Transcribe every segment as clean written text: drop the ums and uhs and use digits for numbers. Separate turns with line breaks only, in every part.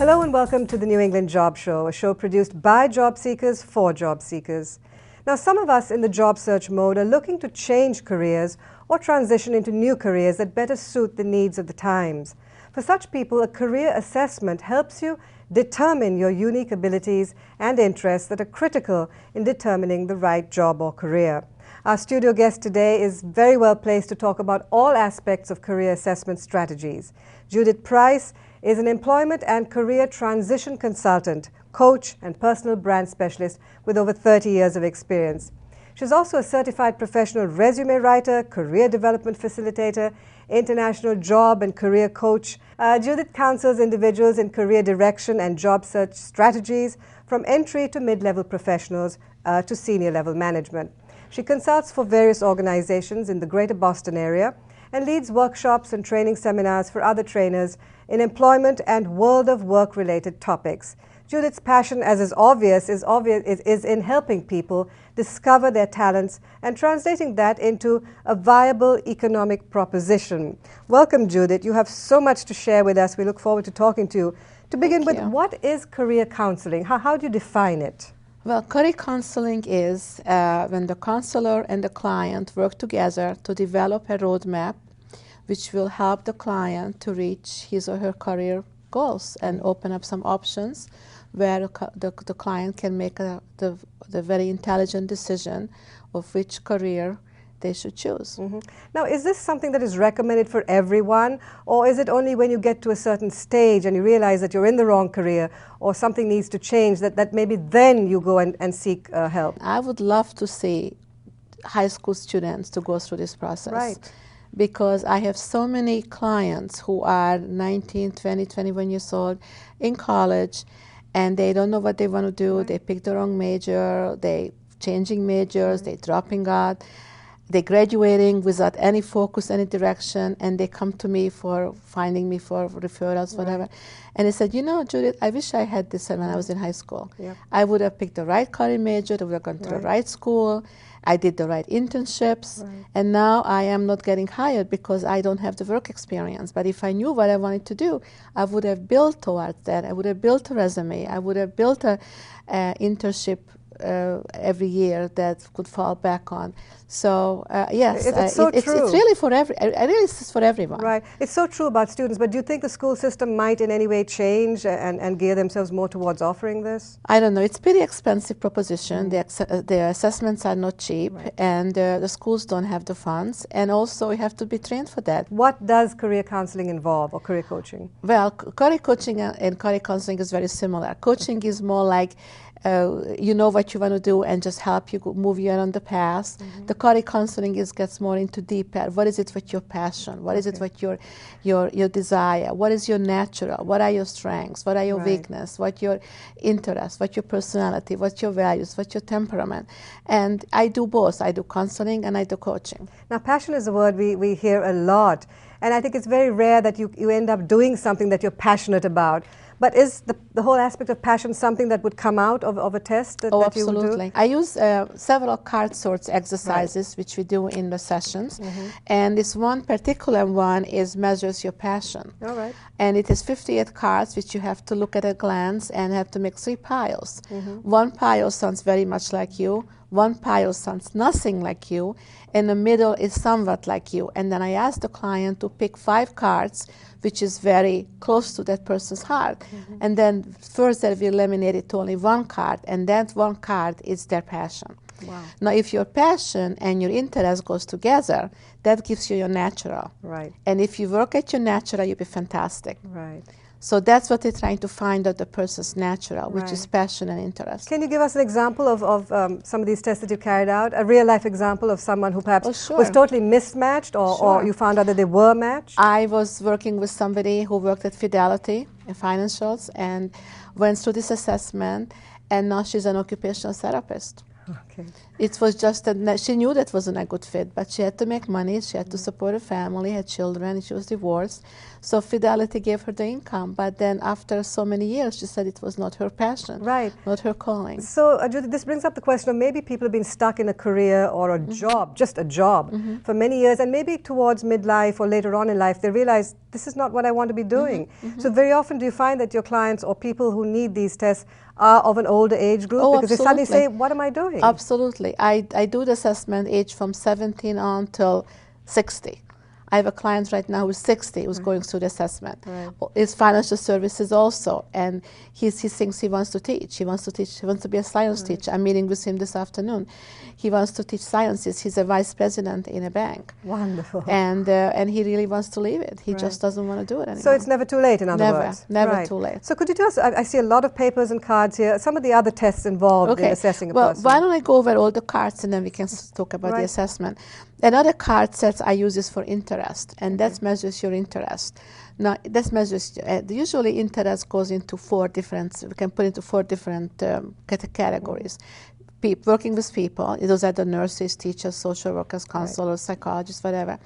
Hello and welcome to the New England Job Show, a show produced by job seekers for job seekers. Now, some of us in the job search mode are looking to change careers or transition into new careers that better suit the needs of the times. For such people, a career assessment helps you determine your unique abilities and interests that are critical in determining the right job or career. Our studio guest today is very well placed to talk about all aspects of career assessment strategies. Judith Price is an employment and career transition consultant, coach, and personal brand specialist with over 30 years of experience. She's also a certified professional resume writer, career development facilitator, international job and career coach. Judith counsels individuals in career direction and job search strategies from entry to mid-level professionals to senior level management. She consults for various organizations in the greater Boston area and leads workshops and training seminars for other trainers in employment and world of work related topics. Judith's passion, as is obvious, is in helping people discover their talents and translating that into a viable economic proposition. Welcome, Judith. You have so much to share with us. We look forward to talking to you. To begin with, what is career counseling? How do you define it?
Well, career counseling is when the counselor and the client work together to develop a roadmap which will help the client to reach his or her career goals and open up some options where the client can make the very intelligent decision of which career they should choose.
Mm-hmm. Now, is this something that is recommended for everyone, or is it only when you get to a certain stage and you realize that you're in the wrong career or something needs to change that maybe then you go and seek help?
I would love to see high school students to go through this process.
Right.
Because I have so many clients who are 19, 20, 21 years old in college, and they don't know what they want to do. Right. They pick the wrong major, they changing majors, they're dropping out, they're graduating without any focus, any direction, and they come to me for finding me for referrals, whatever. And they said, you know, Judith, I wish I had this when I was in high school. Yep. I would have picked the right career major, I would have gone to the right school, I did the right internships, and now I am not getting hired because I don't have the work experience. But if I knew what I wanted to do, I would have built towards that. I would have built a resume. I would have built a internship every year that could fall back on. So yes,
it's so true.
It's really for it's for everyone.
Right. It's so true about students. But do you think the school system might in any way change and gear themselves more towards offering this?
I don't know. It's a pretty expensive proposition. The assessments are not cheap, and the schools don't have the funds. And also, you have to be trained for that.
What does career counseling involve, or career coaching?
Well, career coaching and career counseling is very similar. Coaching is more like you know what you want to do and just help you move you on the path. The career counseling gets more into deeper. What is it with your passion? What is it with your desire? What is your natural? What are your strengths? What are your weaknesses? What your interests? What your personality? What your values? What your temperament? And I do both. I do counseling and I do coaching.
Now, passion is a word we hear a lot. And I think it's very rare that you end up doing something that you're passionate about. But is the whole aspect of passion something that would come out of a test that you would do?
Absolutely. I use several card sorts exercises, which we do in the sessions. And this one particular one measures your passion.
All right.
And it is 58 cards, which you have to look at a glance and have to make 3 piles. One pile sounds very much like you. One pile sounds nothing like you. In the middle is somewhat like you. And then I ask the client to pick 5 cards, which is very close to that person's heart. And then further we eliminate it to only 1 card, and that 1 card is their passion.
Wow.
Now, if your passion and your interest goes together, that gives you your natural.
Right.
And if you work at your natural, you'll be fantastic.
Right.
So that's what they're trying to find out, the person's natural, which is passion and interest.
Can you give us an example of some of these tests that you carried out? A real-life example of someone who perhaps was totally mismatched, or you found out that they were matched?
I was working with somebody who worked at Fidelity in financials and went through this assessment, and now she's an occupational therapist.
Okay.
It was just that she knew that wasn't a good fit, but she had to make money, she had to support a family, had children, she was divorced. So Fidelity gave her the income, but then after so many years, she said it was not her passion,
Right.
not her calling.
So, Judy, this brings up the question of maybe people have been stuck in a career or a job, just a job, for many years, and maybe towards midlife or later on in life, they realize this is not what I want to be doing. So very often do you find that your clients or people who need these tests are of an older age group?
Oh,
because they suddenly say,
absolutely.
what am I doing?
Absolutely. I do the assessment age from 17 on till 60. I have a client right now who's 60 who's going through the assessment.
Right.
It's financial services also, and he thinks he wants to teach. He wants to be a science teacher. I'm meeting with him this afternoon. He wants to teach sciences. He's a vice president in a bank.
Wonderful.
And he really wants to leave it. He just doesn't want to do it anymore.
So it's never too late, in other words?
Never too late.
So could you tell us, I see a lot of papers and cards here, some of the other tests involved in assessing a person.
Well, why don't I go over all the cards and then we can talk about the assessment. Another card set I use is for interest, and that measures your interest. Now, that measures, usually interest goes into we can put into four different categories. Working with people, those are the nurses, teachers, social workers, counselors, psychologists, whatever.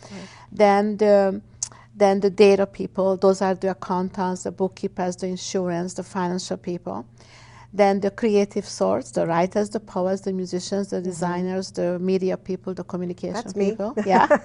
Then the data people, those are the accountants, the bookkeepers, the insurance, the financial people. Then the creative sorts, the writers, the poets, the musicians, the designers, the media people, the communication people. Yeah.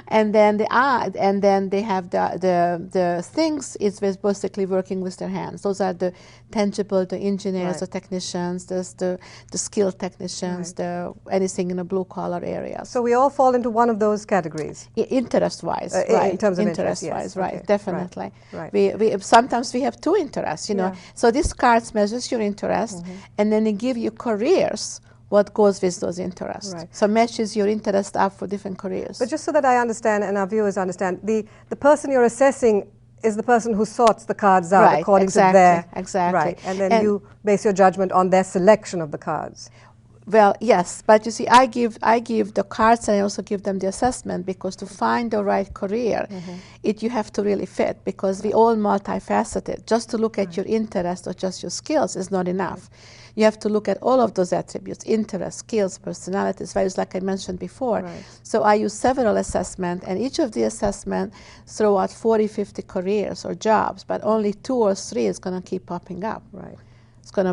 And then they have the things. It's basically working with their hands. Those are the tangible, the engineers, the technicians, the skilled technicians, the anything in a blue collar area.
So we all fall into one of those categories.
Interest-wise, right?
In terms of
interest-wise,
yes.
right?
Okay.
Definitely.
Right.
We sometimes we have two interests, you know. So this card measures your interest, and then they give you careers what goes with those interests.
Right.
So matches your interest up for different careers.
But just so that I understand and our viewers understand, the person you're assessing is the person who sorts the cards out according to their...
Exactly.
Right, and then you base your judgment on their selection of the cards.
Well, yes, but you see, I give the cards and I also give them the assessment, because to find the right career, you have to really fit, because we all multifaceted. Just to look at your interest or just your skills is not enough. You have to look at all of those attributes: interest, skills, personalities, values, like I mentioned before.
Right.
So I use several assessments, and each of the assessments throw out 40, 50 careers or jobs, but only 2 or 3 is going to keep popping up.
Right.
It's going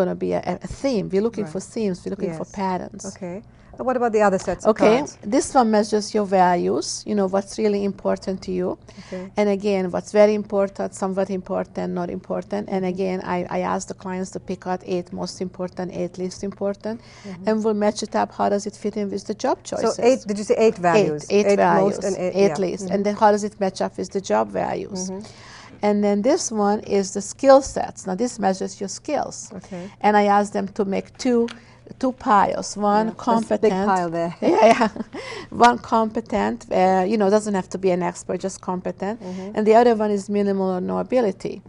to be a theme. We're looking for themes. We're looking for patterns.
Okay. And what about the other sets of cards?
This one measures your values, you know, what's really important to you.
Okay.
And again, what's very important, somewhat important, not important. And again, I ask the clients to pick out 8 most important, 8 least important, and we'll match it up. How does it fit in with the job choices?
So 8, did you say 8 values?
8 values,
most and
8 least. And then how does it match up with the job values? And then this one is the skill sets. Now this measures your skills.
Okay.
And I ask them to make two piles. One competent.
Big pile there.
Yeah. One competent, doesn't have to be an expert, just competent. And the other one is minimal or no ability.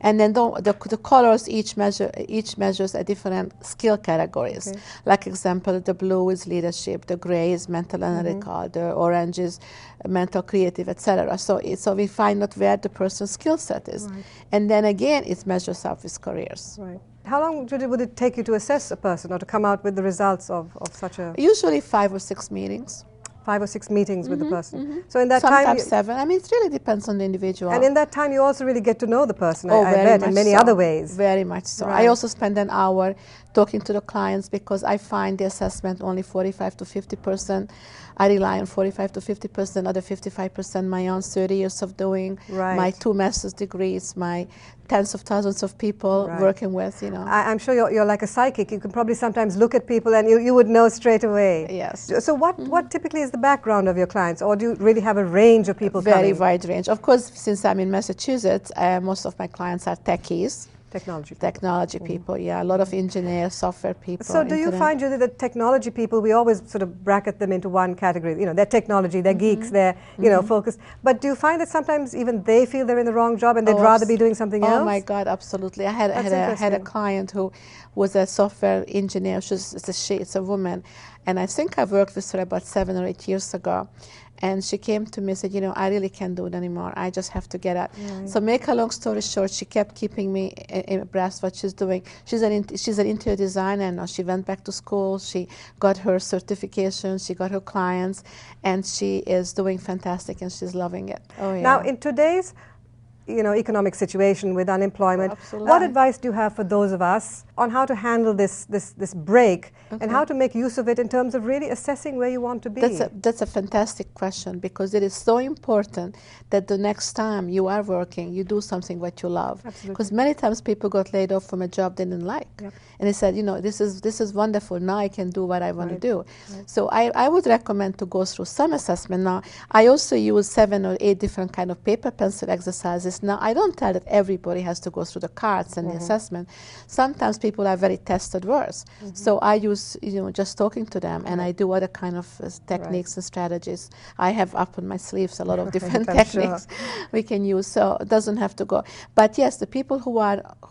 And then the colors each measures a different skill categories.
Okay.
Like example, the blue is leadership, the gray is mental analytical, the orange is mental creative, etc. So we find out where the person's skill set is.
Right.
And then again, it measures up with careers.
Right. How long would it take you to assess a person or to come out with the results of such a...
Usually 5 or 6 meetings.
5 or 6 meetings with the person. So in that
Sometimes
time...
7. I mean, it really depends on the individual.
And in that time, you also really get to know the person, I
very
bet,
much
in many
so.
other ways.
Very much so.
Right.
I also spend an hour talking to the clients, because I find the assessment only 45 to 50%. I rely on 45 to 50%, other 55% my own 30 years of doing, my 2 master's degrees, my tens of thousands of people working with, you know.
I'm sure you're like a psychic. You can probably sometimes look at people and you would know straight away.
Yes.
So what typically is the background of your clients, or do you really have a range of people
Very
coming?
wide range. Of course, since I'm in Massachusetts, most of my clients are techies. Technology people, yeah. A lot of engineers, software people.
So do you find, Judy, that technology people, we always sort of bracket them into one category. You know, they're technology, they're geeks, they're, focused. But do you find that sometimes even they feel they're in the wrong job and they'd rather be doing something else?
Oh my God, absolutely. I had a client who was a software engineer. It's a woman. And I think I worked with her about 7 or 8 years ago. And she came to me and said, I really can't do it anymore. I just have to get out.
Right.
So make a long story short, she kept keeping me abreast what she's doing. She's an interior designer now. She went back to school. She got her certification. She got her clients. And she is doing fantastic, and she's loving it. Oh, yeah.
Now, in today's economic situation with unemployment,
Absolutely.
what advice do you have for those of us on how to handle this break and how to make use of it in terms of really assessing where you want to be?
That's a fantastic question, because it is so important that the next time you are working, you do something what you love.
Absolutely.
Because many times people got laid off from a job they didn't like.
Yep.
And they said, this is wonderful. Now I can do what I want to do.
Right.
So I would recommend to go through some assessment. Now, I also use 7 or 8 different kind of paper pencil exercises. Now, I don't tell that everybody has to go through the cards and the assessment. Sometimes people are very test adverse. So I use, just talking to them, and I do other kind of techniques and strategies. I have up on my sleeves a lot of different techniques we can use, so it doesn't have to go. But yes, the people who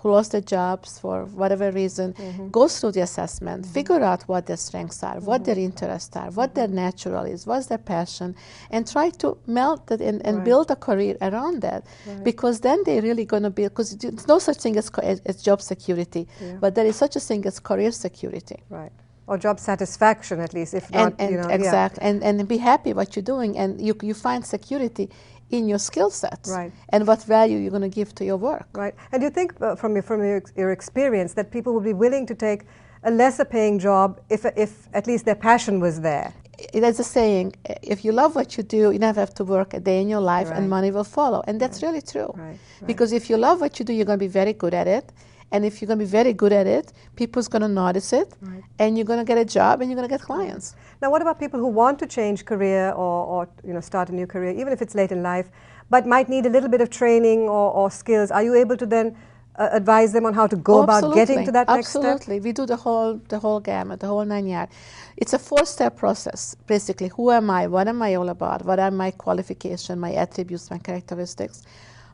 lost their jobs for whatever reason, go through the assessment, figure out what their strengths are, what their interests are, what their natural is, what's their passion, and try to melt it and build a career around that. Because then they're really going to be, because there's no such thing as job security, but there is such a thing as career security.
Right. Or job satisfaction, at least, if not,
Exactly. And be happy what you're doing, and you find security in your skill sets,
right,
and what value you're going to give to your work.
Right. And do you think, from your experience, that people would be willing to take a lesser paying job if at least their passion was there?
There's a saying, if you love what you do, you never have to work a day in your life,
Right.
and money will follow. And that's really true.
Right.
Because if you love what you do, you're going to be very good at it. And if you're going to be very good at it, people's going to notice it, and you're going to get a job, and you're going to get clients.
Now, what about people who want to change career or start a new career, even if it's late in life, but might need a little bit of training or skills? Are you able to then advise them on how to go about getting to that next step?
Absolutely. We do the whole gamut, the whole 9 yards. It's a 4-step process, basically. Who am I? What am I all about? What are my qualifications, my attributes, my characteristics,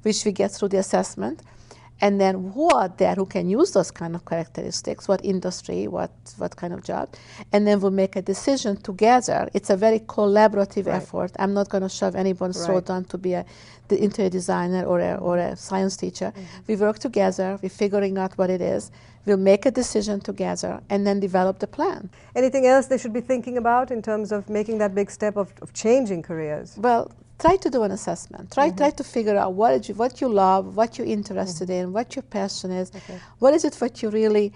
which we get through the assessment. And then who are there who can use those kind of characteristics, what industry, what kind of job. And then we'll make a decision together. It's a very collaborative effort. I'm not going to shove anyone's throat on to be the interior designer or a science teacher. We work together. We're figuring out what it is. We'll make a decision together and then develop the plan.
Anything else they should be thinking about in terms of making that big step of changing careers?
Well, try to do an assessment. Try to figure out what you love, what you're interested in, what your passion is. What is it what you really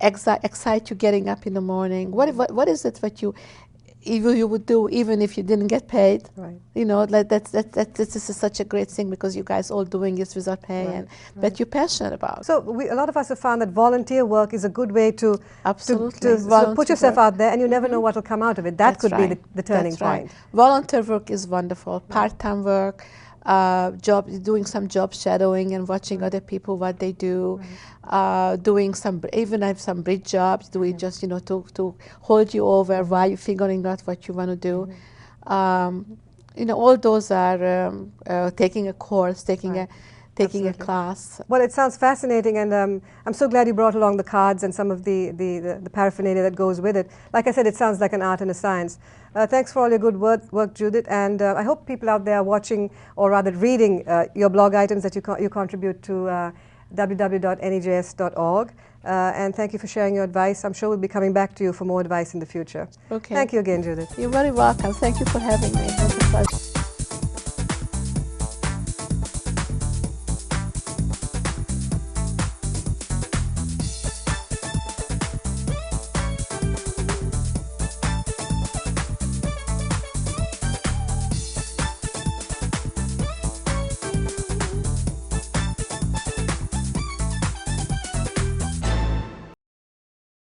excite you getting up in the morning? What is it what you would do even if you didn't get paid?
Right.
This is such a great thing, because you guys all doing this without pay, but you're passionate about.
So a lot of us have found that volunteer work is a good way to put yourself out there, and you never know what will come out of it. That could be the turning point.
Volunteer work is wonderful. Part-time work, doing some job shadowing and watching other people what they do, doing some bridge jobs, doing just to hold you over while you're figuring out what you want to do. All those are taking a course, taking a class.
Well, it sounds fascinating, and I'm so glad you brought along the cards and some of the paraphernalia that goes with it. Like I said, it sounds like an art and a science. Thanks for all your good work, Judith, and I hope people out there are watching, or rather reading, your blog items that you contribute to www.nejs.org. And thank you for sharing your advice. I'm sure we'll be coming back to you for more advice in the future.
Okay.
Thank you again, Judith.
You're very welcome. Thank you for having me. It was a pleasure.